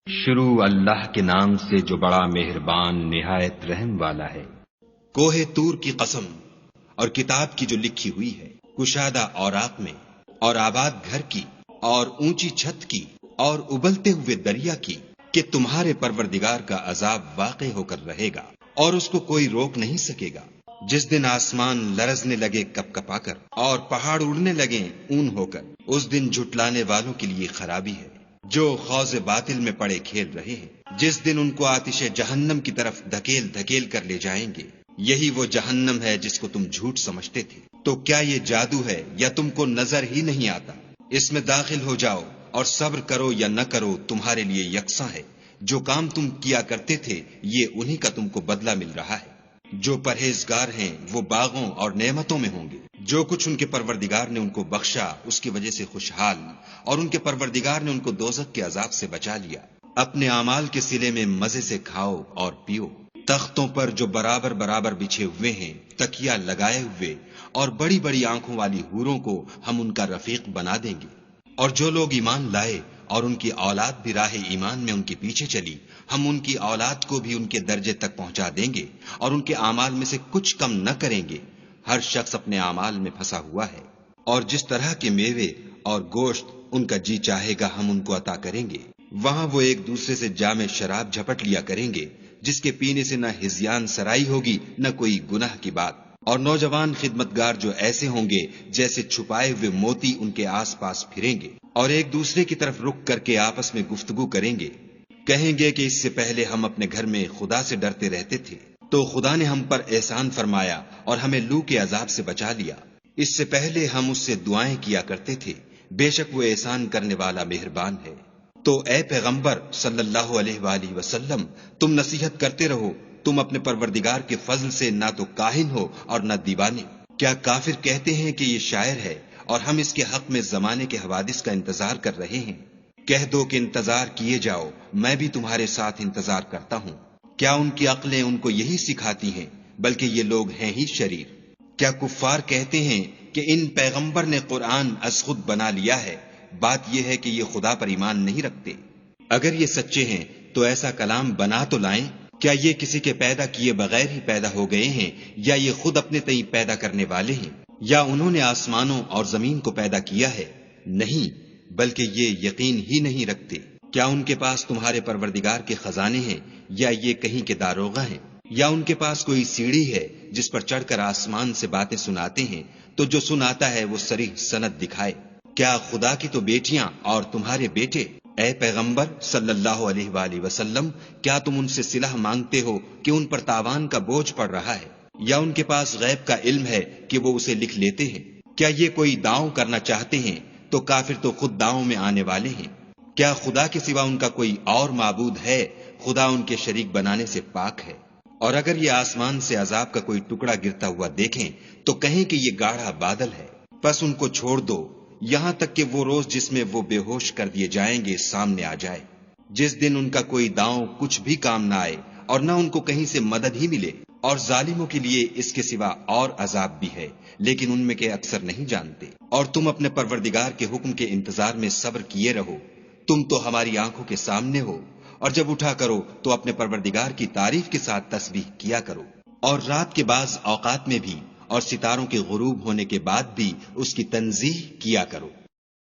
شروع اللہ کے نام سے جو بڑا مہربان نہایت رحم والا ہے۔ کوہ طور کی قسم اور کتاب کی جو لکھی ہوئی ہے، کشادہ اوراق میں، اور آباد گھر کی، اور اونچی چھت کی، اور ابلتے ہوئے دریا کی، کہ تمہارے پروردگار کا عذاب واقع ہو کر رہے گا اور اس کو کوئی روک نہیں سکے گا۔ جس دن آسمان لرزنے لگے کپ کپا کر اور پہاڑ اڑنے لگے اون ہو کر، اس دن جھٹلانے والوں کے لیے خرابی ہے جو خوض باطل میں پڑے کھیل رہے ہیں۔ جس دن ان کو آتش جہنم کی طرف دھکیل دھکیل کر لے جائیں گے، یہی وہ جہنم ہے جس کو تم جھوٹ سمجھتے تھے۔ تو کیا یہ جادو ہے یا تم کو نظر ہی نہیں آتا؟ اس میں داخل ہو جاؤ اور صبر کرو یا نہ کرو تمہارے لیے یکساں ہے۔ جو کام تم کیا کرتے تھے یہ انہی کا تم کو بدلہ مل رہا ہے۔ جو پرہیزگار ہیں وہ باغوں اور نعمتوں میں ہوں گے۔ جو کچھ ان کے پروردگار نے ان کو بخشا اس کی وجہ سے خوشحال، اور ان کے پروردگار نے ان کو دوزخ کے عذاب سے بچا لیا۔ اپنے اعمال کے صلے میں مزے سے کھاؤ اور پیو۔ تختوں پر جو برابر برابر بچھے ہوئے ہیں، تکیا لگائے ہوئے، اور بڑی بڑی آنکھوں والی حوروں کو ہم ان کا رفیق بنا دیں گے۔ اور جو لوگ ایمان لائے اور ان کی اولاد بھی راہ ایمان میں ان کے پیچھے چلی، ہم ان کی اولاد کو بھی ان کے درجے تک پہنچا دیں گے اور ان کے اعمال میں سے کچھ کم نہ کریں گے۔ ہر شخص اپنے اعمال میں پھنسا ہوا ہے، اور جس طرح کے میوے اور گوشت ان کا جی چاہے گا ہم ان کو عطا کریں گے۔ وہاں وہ ایک دوسرے سے جام شراب جھپٹ لیا کریں گے، جس کے پینے سے نہ ہذیان سرائی ہوگی نہ کوئی گناہ کی بات۔ اور نوجوان خدمتگار جو ایسے ہوں گے جیسے چھپائے ہوئے موتی ان کے آس پاس پھریں گے، اور ایک دوسرے کی طرف رخ کر کے آپس میں گفتگو کریں گے۔ کہیں گے کہ اس سے پہلے ہم اپنے گھر میں خدا سے ڈرتے رہتے تھے، تو خدا نے ہم پر احسان فرمایا اور ہمیں لو کے عذاب سے بچا لیا۔ اس سے پہلے ہم اس سے دعائیں کیا کرتے تھے، بے شک وہ احسان کرنے والا مہربان ہے۔ تو اے پیغمبر صلی اللہ علیہ وآلہ وسلم، تم نصیحت کرتے رہو۔ تم اپنے پروردگار کے فضل سے نہ تو کاہن ہو اور نہ دیوانے۔ کیا کافر کہتے ہیں کہ یہ شاعر ہے اور ہم اس کے حق میں زمانے کے حوادث کا انتظار کر رہے ہیں؟ کہہ دو کہ انتظار کیے جاؤ، میں بھی تمہارے ساتھ انتظار کرتا ہوں۔ کیا ان کی عقلیں ان کو یہی سکھاتی ہیں؟ بلکہ یہ لوگ ہیں ہی شریر۔ کیا کفار کہتے ہیں کہ ان پیغمبر نے قرآن از خود بنا لیا ہے؟ بات یہ ہے کہ یہ خدا پر ایمان نہیں رکھتے۔ اگر یہ سچے ہیں تو ایسا کلام بنا تو لائیں۔ کیا یہ کسی کے پیدا کیے بغیر ہی پیدا ہو گئے ہیں، یا یہ خود اپنے تئیں پیدا کرنے والے ہیں، یا انہوں نے آسمانوں اور زمین کو پیدا کیا ہے؟ نہیں، بلکہ یہ یقین ہی نہیں رکھتے۔ کیا ان کے پاس تمہارے پروردگار کے خزانے ہیں، یا یہ کہیں کے داروغہ ہیں، یا ان کے پاس کوئی سیڑھی ہے جس پر چڑھ کر آسمان سے باتیں سناتے ہیں؟ تو جو سناتا ہے وہ صریح سند دکھائے۔ کیا خدا کی تو بیٹیاں اور تمہارے بیٹے؟ اے پیغمبر صلی اللہ علیہ وآلہ وسلم، کیا تم ان سے صلح مانگتے ہو کہ ان پر تاوان کا بوجھ پڑ رہا ہے، یا ان کے پاس غیب کا علم ہے کہ وہ اسے لکھ لیتے ہیں؟ کیا یہ کوئی داؤں کرنا چاہتے ہیں تو کافر تو خود داؤں میں آنے والے ہیں۔ کیا خدا کے سوا ان کا کوئی اور معبود ہے؟ خدا ان کے شریک بنانے سے پاک ہے۔ اور اگر یہ آسمان سے عذاب کا کوئی ٹکڑا گرتا ہوا دیکھیں تو کہیں کہ یہ گاڑھا بادل ہے، پس ان کو چھوڑ دو یہاں تک کہ وہ روز جس میں وہ بے ہوش کر دیے جائیں گے سامنے آ جائے، جس دن ان کا کوئی داؤں کچھ بھی کام نہ آئے اور نہ ان کو کہیں سے مدد ہی ملے۔ اور ظالموں کے لیے اس کے سوا اور عذاب بھی ہے، لیکن ان میں کے اکثر نہیں جانتے۔ اور تم اپنے پروردگار کے حکم کے انتظار میں صبر کیے رہو۔ تم تو ہماری آنکھوں کے سامنے ہو، اور جب اٹھا کرو تو اپنے پروردگار کی تعریف کے ساتھ تسبیح کیا کرو، اور رات کے بعض اوقات میں بھی، اور ستاروں کے غروب ہونے کے بعد بھی اس کی تنزیہ کیا کرو۔